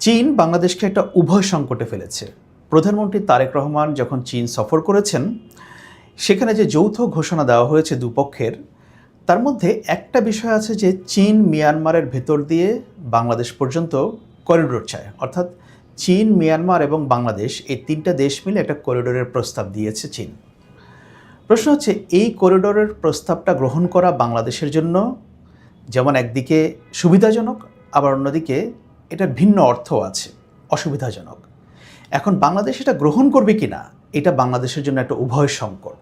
চীন বাংলাদেশকে একটা উভয় সংকটে ফেলেছে। প্রধানমন্ত্রী তারেক রহমান যখন চীন সফর করেছেন, সেখানে যে যৌথ ঘোষণা দেওয়া হয়েছে দুপক্ষের, তার মধ্যে একটা বিষয় আছে যে চীন মিয়ানমারের ভেতর দিয়ে বাংলাদেশ পর্যন্ত করিডোর চায়। অর্থাৎ চীন, মিয়ানমার এবং বাংলাদেশ এই তিনটা দেশ মিলে একটা করিডোরের প্রস্তাব দিয়েছে চীন। প্রশ্ন হচ্ছে, এই করিডোরের প্রস্তাবটা গ্রহণ করা বাংলাদেশের জন্য যেমন একদিকে সুবিধাজনক, আবার অন্যদিকে এটার ভিন্ন অর্থও আছে, অসুবিধাজনক। এখন বাংলাদেশ এটা গ্রহণ করবে কি না, এটা বাংলাদেশের জন্য একটা উভয় সংকট।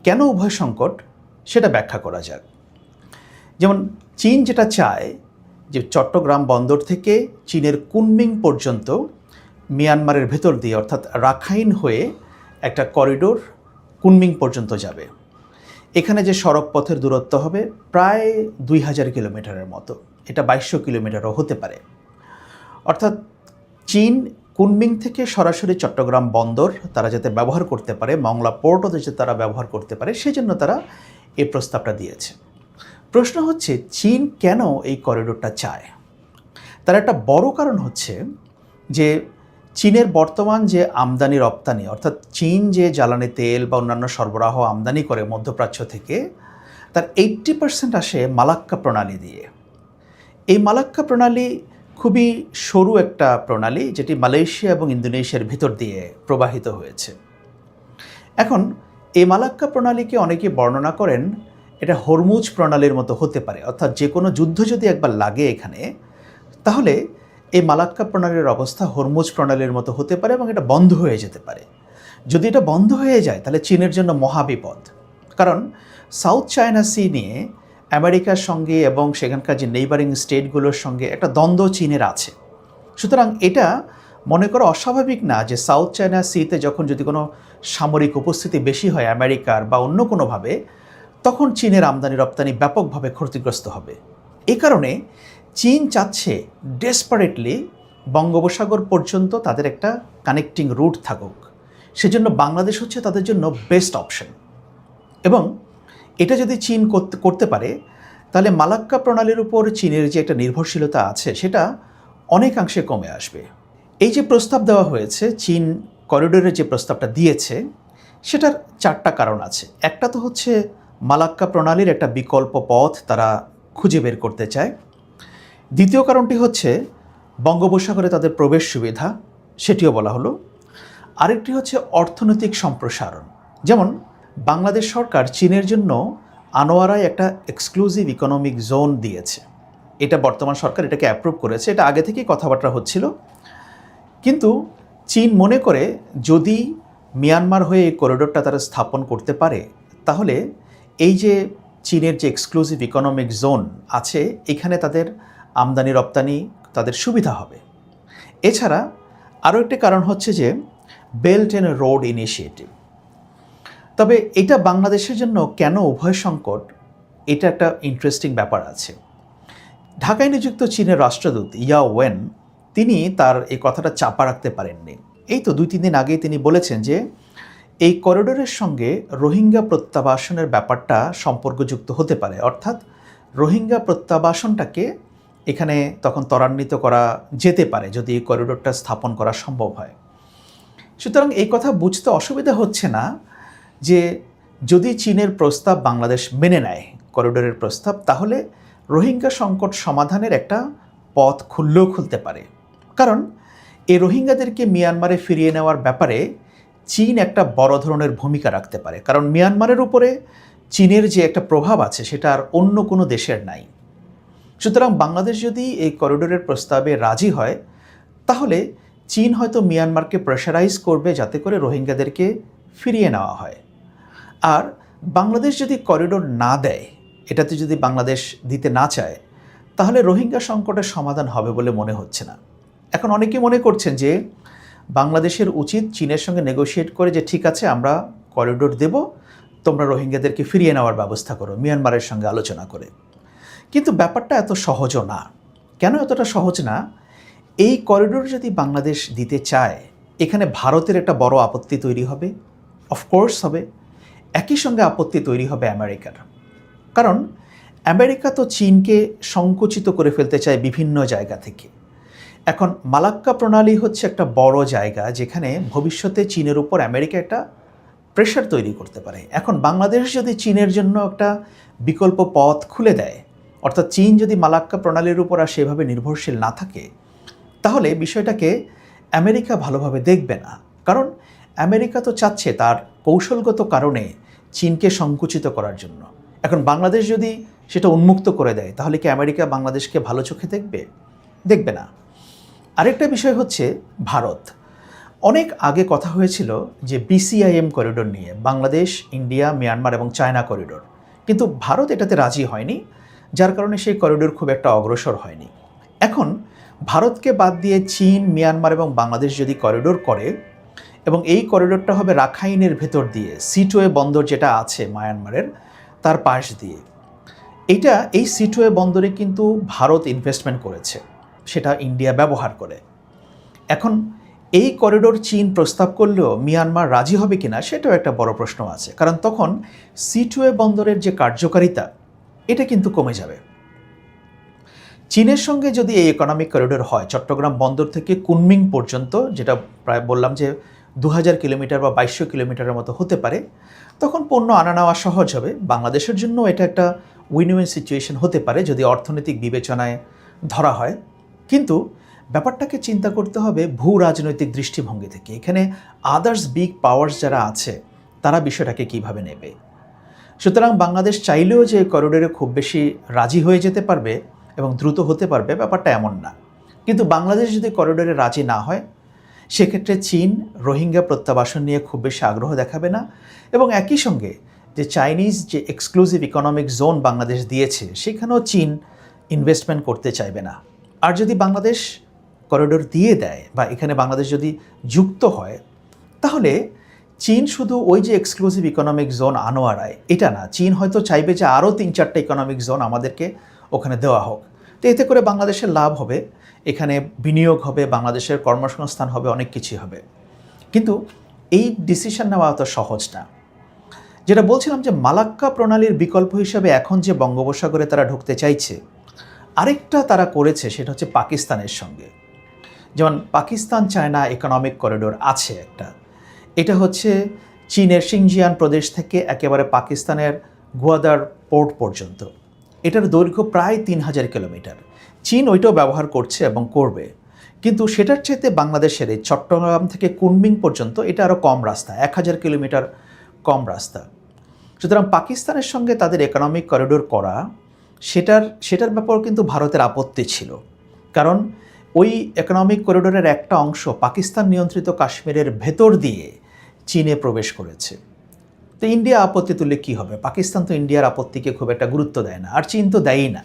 কেন উভয় সংকট সেটা ব্যাখ্যা করা যাক। যেমন চীন যেটা চায় যে চট্টগ্রাম বন্দর থেকে চীনের কুনমিং পর্যন্ত মিয়ানমারের ভেতর দিয়ে অর্থাৎ রাখাইন হয়ে একটা করিডোর কুনমিং পর্যন্ত যাবে। এখানে যে সড়ক পথের দূরত্ব হবে প্রায় 2000 কিলোমিটারের মতো, এটা 2200 কিলোমিটারও হতে পারে। অর্থাৎ চীন কুনমিং থেকে সরাসরি চট্টগ্রাম বন্দর তারা যাতে ব্যবহার করতে পারে, মংলা পোর্টও যাতে তারা ব্যবহার করতে পারে, সেজন্য তারা এই প্রস্তাবটা দিয়েছে। প্রশ্ন হচ্ছে, চীন কেন এই করিডোরটা চায়? তার একটা বড় কারণ হচ্ছে যে চীনের বর্তমান যে আমদানি রপ্তানি, অর্থাৎ চীন যে জ্বালানি তেল বা অন্যান্য সরবরাহ আমদানি করে মধ্যপ্রাচ্য থেকে, তার 80% আসে মালাক্কা প্রণালী দিয়ে। এই মালাক্কা প্রণালী খুবই সরু একটা প্রণালী, যেটি মালয়েশিয়া এবং ইন্দোনেশিয়ার ভিতর দিয়ে প্রবাহিত হয়েছে। এখন এই মালাক্কা প্রণালীকে অনেকে বর্ণনা করেন এটা হরমুজ প্রণালীর মতো হতে পারে। অর্থাৎ যে কোনো যুদ্ধ যদি একবার লাগে এখানে, তাহলে এই মালাক্কা প্রণালীর অবস্থা হরমুজ প্রণালীর মতো হতে পারে এবং এটা বন্ধ হয়ে যেতে পারে। যদি এটা বন্ধ হয়ে যায় তাহলে চীনের জন্য মহাবিপদ। কারণ সাউথ চায়না সি নিয়ে আমেরিকার সঙ্গে এবং সেখানকার যে নেইবারিং স্টেটগুলোর সঙ্গে একটা দ্বন্দ্ব চীনের আছে। সুতরাং এটা মনে করা অস্বাভাবিক না যে সাউথ চায়না সিতে যখন যদি কোনো সামরিক উপস্থিতি বেশি হয় আমেরিকার বা অন্য কোনোভাবে, তখন চীনের আমদানি রপ্তানি ব্যাপকভাবে ক্ষতিগ্রস্ত হবে। এই কারণে চীন চাচ্ছে ডেসপারেটলি বঙ্গোপসাগর পর্যন্ত তাদের একটা কানেক্টিং রুট থাকুক। সেজন্য বাংলাদেশ হচ্ছে তাদের জন্য বেস্ট অপশন। এবং এটা যদি চীন করতে পারে, তাহলে মালাক্কা প্রণালীর উপর চীনের যে একটা নির্ভরশীলতা আছে সেটা অনেকাংশে কমে আসবে। এই যে প্রস্তাব দেওয়া হয়েছে, চীন করিডোরের যে প্রস্তাবটা দিয়েছে, সেটার 4টা কারণ আছে। একটা তো হচ্ছে মালাক্কা প্রণালীর একটা বিকল্প পথ তারা খুঁজে বের করতে চায়। দ্বিতীয় কারণটি হচ্ছে বঙ্গোপসাগরে তাদের প্রবেশ সুবিধা, সেটিও বলা হলো। আরেকটি হচ্ছে অর্থনৈতিক সম্প্রসারণ। যেমন বাংলাদেশ সরকার চীনের জন্য আনোয়ারায় একটা এক্সক্লুসিভ ইকোনমিক জোন দিয়েছে। এটা বর্তমান সরকার এটাকে অ্যাপ্রুভ করেছে, এটা আগে থেকেই কথাবার্তা হচ্ছিল। কিন্তু চীন মনে করে যদি মিয়ানমার হয়ে এই করিডোরটা তারা স্থাপন করতে পারে, তাহলে এই যে চীনের যে এক্সক্লুসিভ ইকোনমিক জোন আছে, এখানে তাদের আমদানি রপ্তানি তাদের সুবিধা হবে। এছাড়া আরও একটি কারণ হচ্ছে যে বেল্ট অ্যান্ড রোড ইনিশিয়েটিভ। তবে এটা বাংলাদেশের জন্য কেন উভয় সংকট, এটা একটা ইন্টারেস্টিং ব্যাপার আছে। ঢাকায় নিযুক্ত চীনের রাষ্ট্রদূত ইয়া ওয়েন, তিনি তার এই কথাটা চাপা রাখতে পারেননি। এই তো 2-3 দিন আগেই তিনি বলেছেন যে এই করিডোরের সঙ্গে রোহিঙ্গা প্রত্যাবাসনের ব্যাপারটা সম্পর্কযুক্ত হতে পারে। অর্থাৎ রোহিঙ্গা প্রত্যাবাসনটাকে এখানে তখন ত্বরান্বিত করা যেতে পারে যদি এই করিডোরটা স্থাপন করা সম্ভব হয়। সুতরাং এই কথা বুঝতে অসুবিধা হচ্ছে না যে যদি চীনের প্রস্তাব বাংলাদেশ মেনে নেয়, করিডোরের প্রস্তাব, তাহলে রোহিঙ্গা সংকট সমাধানের একটা পথ খুলতে পারে। কারণ এই রোহিঙ্গাদেরকে মিয়ানমারে ফিরিয়ে নেওয়ার ব্যাপারে চীন একটা বড় ধরনের ভূমিকা রাখতে পারে। কারণ মিয়ানমারের উপরে চীনের যে একটা প্রভাব আছে সেটা আর অন্য কোনো দেশের নাই। সুতরাং বাংলাদেশ যদি এই করিডোরের প্রস্তাবে রাজি হয়, তাহলে চীন হয়তো মিয়ানমারকে প্রেশারাইজ করবে যাতে করে রোহিঙ্গাদেরকে ফিরিয়ে নেওয়া হয়। আর বাংলাদেশ যদি করিডোর না দেয়, এটাতে যদি বাংলাদেশ দিতে না চায়, তাহলে রোহিঙ্গা সংকটের সমাধান হবে বলে মনে হচ্ছে না। এখন অনেকে মনে করছেন যে বাংলাদেশের উচিত চীনের সঙ্গে নেগোশিয়েট করে যে ঠিক আছে আমরা করিডোর দেব, তোমরা রোহিঙ্গাদেরকে ফিরিয়ে নেওয়ার ব্যবস্থা করো মিয়ানমারের সঙ্গে আলোচনা করে। কিন্তু ব্যাপারটা এত সহজও না। কেন এতটা সহজ না? এই করিডোর যদি বাংলাদেশ দিতে চায়, এখানে ভারতের একটা বড় আপত্তি তৈরি হবে, অফকোর্স হবে। একই সঙ্গে আপত্তি তৈরি হবে আমেরিকার। কারণ আমেরিকা তো চীনকে সংকুচিত করে ফেলতে চায় বিভিন্ন জায়গা থেকে। এখন মালাক্কা প্রণালী হচ্ছে একটা বড় জায়গা যেখানে ভবিষ্যতে চীনের উপর আমেরিকা একটা প্রেশার তৈরি করতে পারে। এখন বাংলাদেশ যদি চীনের জন্য একটা বিকল্প পথ খুলে দেয়, অর্থাৎ চীন যদি মালাক্কা প্রণালীর উপর আর সেভাবে নির্ভরশীল না থাকে, তাহলে বিষয়টাকে আমেরিকা ভালোভাবে দেখবে না। কারণ আমেরিকা তো চাচ্ছে তার কৌশলগত কারণে চীনকে সংকুচিত করার জন্য। এখন বাংলাদেশ যদি সেটা উন্মুক্ত করে দেয়, তাহলে কি আমেরিকা বাংলাদেশকে ভালো চোখে দেখবে? দেখবে না। আরেকটা বিষয় হচ্ছে ভারত। অনেক আগে কথা হয়েছিল যে BCIM করিডোর নিয়ে, বাংলাদেশ, ইন্ডিয়া, মিয়ানমার এবং চায়না করিডোর, কিন্তু ভারত এটাতে রাজি হয়নি, যার কারণে সেই করিডোর খুব একটা অগ্রসর হয়নি। এখন ভারতকে বাদ দিয়ে চীন, মিয়ানমার এবং বাংলাদেশ যদি করিডোর করে, এবং এই করিডোরটা হবে রাখাইনের ভেতর দিয়ে, সিটওয়ে বন্দর যেটা আছে মায়ানমারের, তার পাশ দিয়ে, এই সিটওয়ে বন্দরে কিন্তু ভারত ইনভেস্টমেন্ট করেছে, সেটা ইন্ডিয়া ব্যবহার করে। এখন এই করিডোর চীন প্রস্তাব করলেও মিয়ানমার রাজি হবে কিনা সেটাও একটা বড় প্রশ্ন আছে, কারণ তখন সিটওয়ে বন্দরের যে কার্যকারিতা এটা কিন্তু কমে যাবে। চীনের সঙ্গে যদি এই ইকোনমিক করিডোর হয়, চট্টগ্রাম বন্দর থেকে কুনমিং পর্যন্ত, যেটা প্রায় বললাম যে 2000 কিলোমিটার বা 2200 কিলোমিটারের মতো হতে পারে, তখন পণ্য আনা নেওয়া সহজ হবে। বাংলাদেশের জন্য এটা একটা উইন উইন সিচুয়েশন হতে পারে যদি অর্থনৈতিক বিবেচনায় ধরা হয়। কিন্তু ব্যাপারটাকে চিন্তা করতে হবে ভূ রাজনৈতিক দৃষ্টিভঙ্গি থেকে। এখানে আদার্স বিগ পাওয়ার্স যারা আছে তারা বিষয়টাকে কিভাবে নেবে। সুতরাং বাংলাদেশ চাইলেও যে করিডোরে খুব বেশি রাজি হয়ে যেতে পারবে এবং দ্রুত হতে পারবে, ব্যাপারটা এমন না। কিন্তু বাংলাদেশ যদি করিডোরে রাজি না হয়, সেক্ষেত্রে চীন রোহিঙ্গা প্রত্যাবাসন নিয়ে খুব বেশি আগ্রহ দেখাবে না, এবং একই সঙ্গে যে চাইনিজ যে এক্সক্লুসিভ ইকোনমিক জোন বাংলাদেশ দিয়েছে, সেখানেও চীন ইনভেস্টমেন্ট করতে চাইবে না। আর যদি বাংলাদেশ করিডোর দিয়ে দেয় বা এখানে বাংলাদেশ যদি যুক্ত হয়, তাহলে চীন শুধু ওই যে এক্সক্লুসিভ ইকোনমিক জোন আনোয়ারায় এটা না, চীন হয়তো চাইবে যে আরও 3-4টা ইকোনমিক জোন আমাদেরকে ওখানে দেওয়া হোক। তো এতে করে বাংলাদেশের লাভ হবে, এখানে বিনিয়োগ হবে, বাংলাদেশের কর্মসংস্থান হবে, অনেক কিছুই হবে। কিন্তু এই ডিসিশন নেওয়া অত সহজ না। যেটা বলছিলাম যে মালাক্কা প্রণালীর বিকল্প হিসাবে এখন যে বঙ্গোপসাগরে তারা ঢুকতে চাইছে, আরেকটা তারা করেছে, সেটা হচ্ছে পাকিস্তানের সঙ্গে। যেমন পাকিস্তান চায়না ইকোনমিক করিডোর আছে একটা, এটা হচ্ছে চীনের সিনজিয়ান প্রদেশ থেকে একেবারে পাকিস্তানের গোয়াদার পোর্ট পর্যন্ত। এটার দৈর্ঘ্য প্রায় 3000 কিলোমিটার। চীন ওইটাও ব্যবহার করছে এবং করবে, কিন্তু সেটার চাইতে বাংলাদেশের এই চট্টগ্রাম থেকে কুনমিং পর্যন্ত এটা আরও কম রাস্তা, 1000 কিলোমিটার কম রাস্তা। সুতরাং পাকিস্তানের সঙ্গে তাদের ইকোনমিক করিডোর করা, সেটার ব্যাপারে কিন্তু ভারতের আপত্তি ছিল, কারণ ওই ইকোনমিক করিডোরের একটা অংশ পাকিস্তান নিয়ন্ত্রিত কাশ্মীরের ভেতর দিয়ে চীনে প্রবেশ করেছে। তো ইন্ডিয়া আপত্তি তুললে কী হবে? পাকিস্তান তো ইন্ডিয়ার আপত্তিকে খুব একটা গুরুত্ব দেয় না, আর চীন তো দেয়ই না,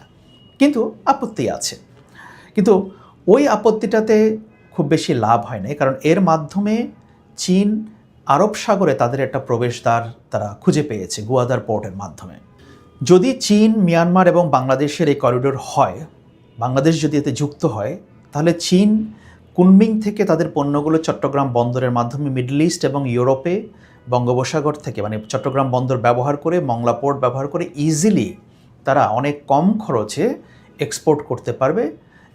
কিন্তু আপত্তি আছে। কিন্তু ওই আপত্তিটাতে খুব বেশি লাভ হয় না, কারণ এর মাধ্যমে চীন আরব সাগরে তাদের একটা প্রবেশদ্বার তারা খুঁজে পেয়েছে গোয়াদার পোর্টের মাধ্যমে। যদি চীন, মিয়ানমার এবং বাংলাদেশের এই করিডোর হয়, বাংলাদেশ যদি এতে যুক্ত হয়, তাহলে চীন কুনমিং থেকে তাদের পণ্যগুলো চট্টগ্রাম বন্দরের মাধ্যমে মিডল ইস্ট এবং ইউরোপে বঙ্গোপসাগর থেকে, মানে চট্টগ্রাম বন্দর ব্যবহার করে, মংলা পোর্ট ব্যবহার করে ইজিলি তারা অনেক কম খরচে এক্সপোর্ট করতে পারবে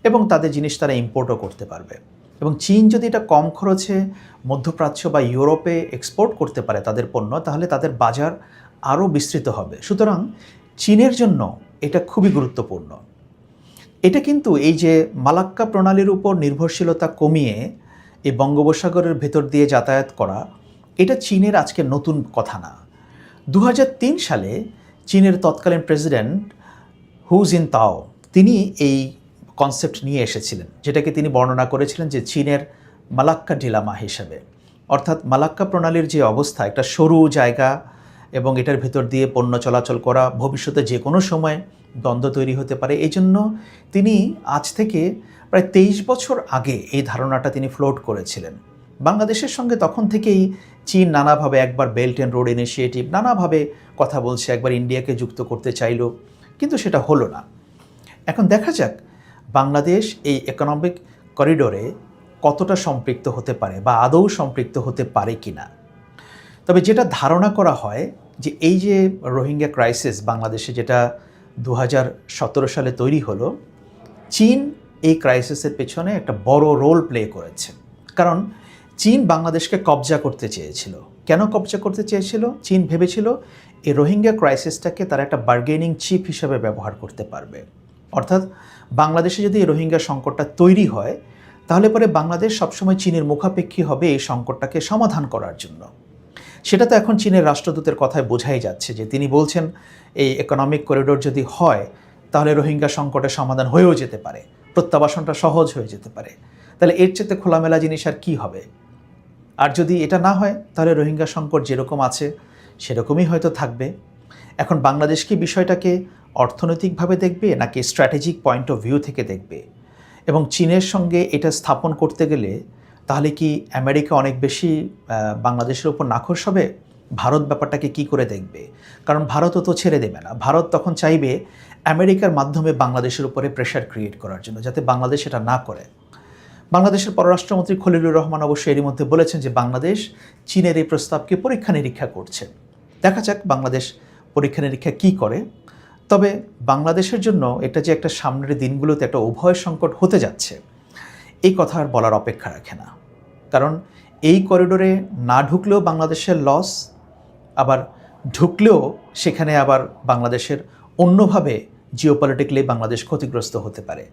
এবং তাদের জিনিস তারা ইম্পোর্টও করতে পারবে। এবং চীন যদি এটা কম খরচে মধ্যপ্রাচ্য বা ইউরোপে এক্সপোর্ট করতে পারে তাদের পণ্য, তাহলে তাদের বাজার আরও বিস্তৃত হবে। সুতরাং চীনের জন্য এটা খুবই গুরুত্বপূর্ণ। এটা কিন্তু এই যে মালাক্কা প্রণালীর উপর নির্ভরশীলতা কমিয়ে এই বঙ্গোপসাগরের ভেতর দিয়ে যাতায়াত করা, এটা চীনের আজকে নতুন কথা না। 2003 সালে চীনের তৎকালীন প্রেসিডেন্ট হু জিনতাও তিনি এই কনসেপ্ট নিয়ে এসেছিলেন, যেটাকে তিনি বর্ণনা করেছিলেন যে চীনের মালাক্কা ডিলামা হিসেবে। অর্থাৎ মালাক্কা প্রণালীর যে অবস্থা, একটা সরু জায়গা এবং এটার ভেতর দিয়ে পণ্য চলাচল করা, ভবিষ্যতে যে কোনো সময় দ্বন্দ্ব তৈরি হতে পারে। এই জন্য তিনি আজ থেকে প্রায় 23 বছর আগে এই ধারণাটা তিনি ফ্লোট করেছিলেন। বাংলাদেশের সঙ্গে তখন থেকেই চীন নানাভাবে, একবার বেল্ট অ্যান্ড রোড ইনিশিয়েটিভ, নানাভাবে কথা বলছে, একবার ইন্ডিয়াকে যুক্ত করতে চাইল, কিন্তু সেটা হলো না। এখন দেখা যাক বাংলাদেশ এই ইকোনমিক করিডোরে কতটা সম্পৃক্ত হতে পারে বা আদৌ সম্পৃক্ত হতে পারে কি না। তবে যেটা ধারণা করা হয় যে এই যে রোহিঙ্গা ক্রাইসিস বাংলাদেশে যেটা 2017 সালে তৈরি হলো, চীন এই ক্রাইসিসের পেছনে একটা বড় রোল প্লে করেছে। কারণ চীন বাংলাদেশকে কবজা করতে চেয়েছিল। কেন কবজা করতে চেয়েছিল? চীন ভেবেছিল এই রোহিঙ্গা ক্রাইসিসটাকে তারা একটা বার্গেনিং চিপ হিসেবে ব্যবহার করতে পারবে। অর্থাৎ বাংলাদেশে যদি এই রোহিঙ্গা সংকটটা তৈরি হয়, তাহলে পরে বাংলাদেশ সবসময় চীনের মুখাপেক্ষী হবে এই সংকটটাকে সমাধান করার জন্য। সেটা তো এখন চীনের রাষ্ট্রদূতের কথায় বোঝাই যাচ্ছে যে তিনি বলছেন এই ইকোনমিক করিডোর যদি হয় তাহলে রোহিঙ্গা সংকটের সমাধান হয়েও যেতে পারে, প্রত্যাবাসনটা সহজ হয়ে যেতে পারে। তাহলে এর চেয়ে খোলামেলা জিনিস আর কী হবে? আর যদি এটা না হয় তাহলে রোহিঙ্গা সংকট যেরকম আছে সেরকমই হয়তো থাকবে। এখন বাংলাদেশ কি বিষয়টাকে অর্থনৈতিকভাবে দেখবে নাকি স্ট্র্যাটেজিক পয়েন্ট অফ ভিউ থেকে দেখবে? এবং চীনের সঙ্গে এটা স্থাপন করতে গেলে তাহলে কি আমেরিকা অনেক বেশি বাংলাদেশের উপর নাখোশ হবে? ভারত ব্যাপারটাকে কি করে দেখবে? কারণ ভারতও তো ছেড়ে দেবে না। ভারত তখন চাইবে আমেরিকার মাধ্যমে বাংলাদেশের উপরে প্রেশার ক্রিয়েট করার জন্য, যাতে বাংলাদেশ এটা না করে। বাংলাদেশের পররাষ্ট্রমন্ত্রী খলিলুর রহমান অবশ্য এরই মধ্যে বলেছেন যে বাংলাদেশ চীনের এই প্রস্তাবকে পরীক্ষা নিরীক্ষা করছে। দেখা যাক বাংলাদেশ পরীক্ষা নিরীক্ষা কী করে। তবে বাংলাদেশের জন্য এটা যে একটা সামনের দিনগুলোতে একটা উভয় সংকট হতে যাচ্ছে, এই কথা আর বলার অপেক্ষা রাখে না। কারণ এই করিডোরে না ঢুকলেও বাংলাদেশের লস, আবার ঢুকলেও সেখানে আবার বাংলাদেশের অন্যভাবে জিওপলিটিক্যালি বাংলাদেশ ক্ষতিগ্রস্ত হতে পারে।